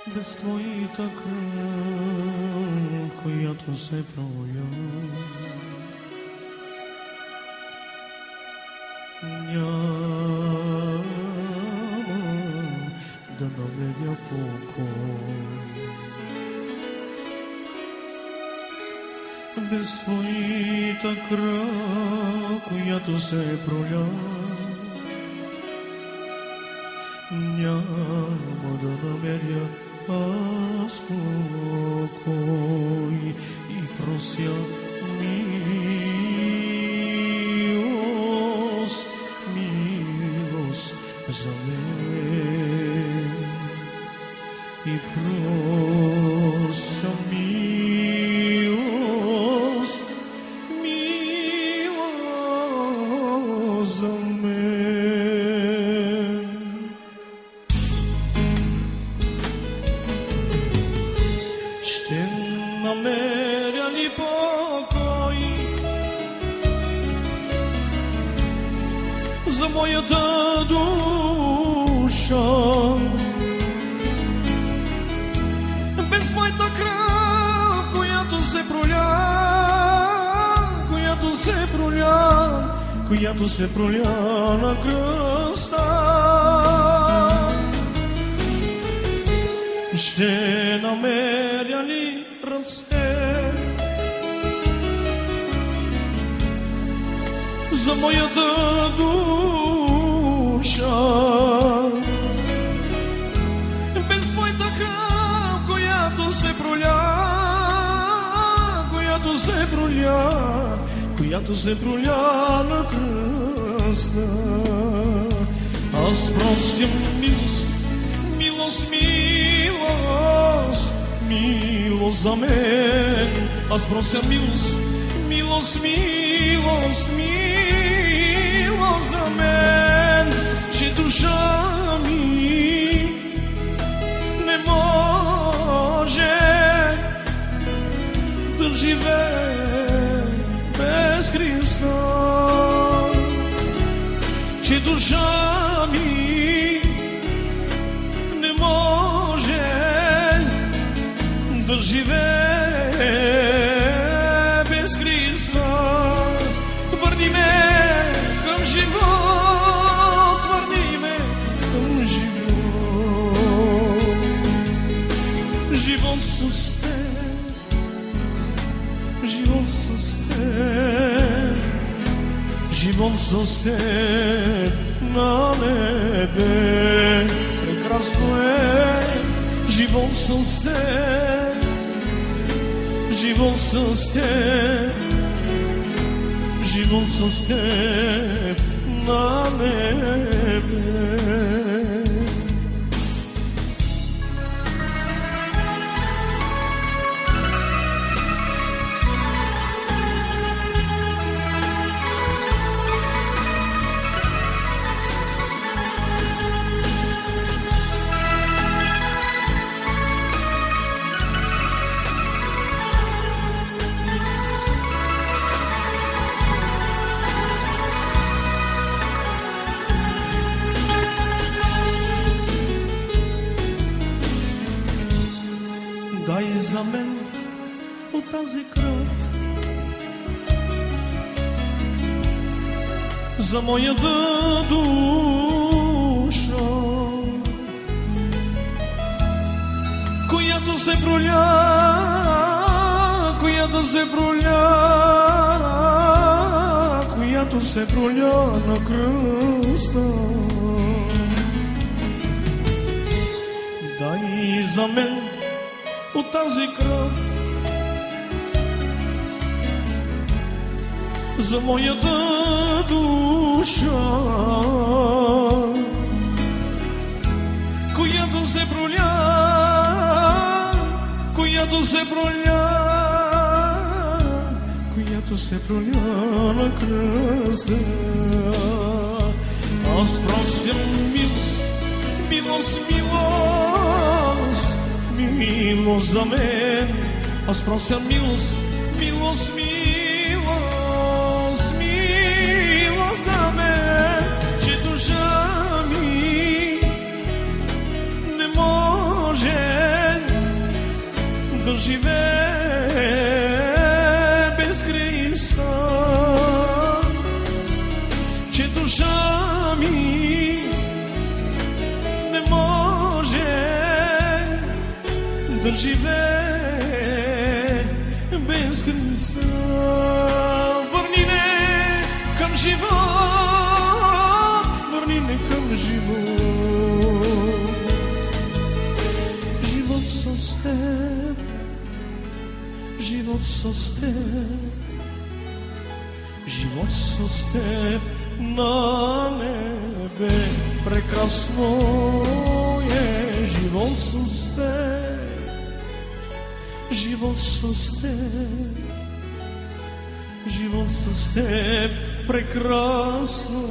без твоята кръв, която се проля. Няма да намеря покой. Без твоята кръв, която се проля, няма да намеря аз покой и прося милост, милост за мен и прося милост, милост за мен. Ще намеря ли покой за моята душа? Без твоята кръв, която се проля, която се проля, която се проля на кръста. Ще намеря ли ръце за моята душа? Без твоята кръв, която се проля, която се проля, която се проля на кръста. Аз прося милост, милост, милост, милост за мен. Аз прося милост, милост, милост, милост за мен, че душа ми не може да живее без Христа, че душа ми не може да живее без Христа. Върни ме към живот, върни ме към живот, живот с теб, живот с теб, живот с теб на небе. Прекрасно е живот с теб, живот с теб, живот с теб на небе. Дай за мен от тази кръв, за моята душа, която се проля, която се проля, която се проля на кръста. Дай за мен от тази кръв, за моята душа, която се проля, която се проля, която се проля на кръста. Аз прося милост, милост, милост, милост за мен. Аз прося милост, милост, милост, милост за мен, че душа ми не може живее без Христа, че душа ми не може да живее без Христа. Върни не към живот, върни не към живот. Живот с теб, живот с теб, живот с теб на небе. Прекрасно е живот с теб, живот с теб, живот с теб прекрасно.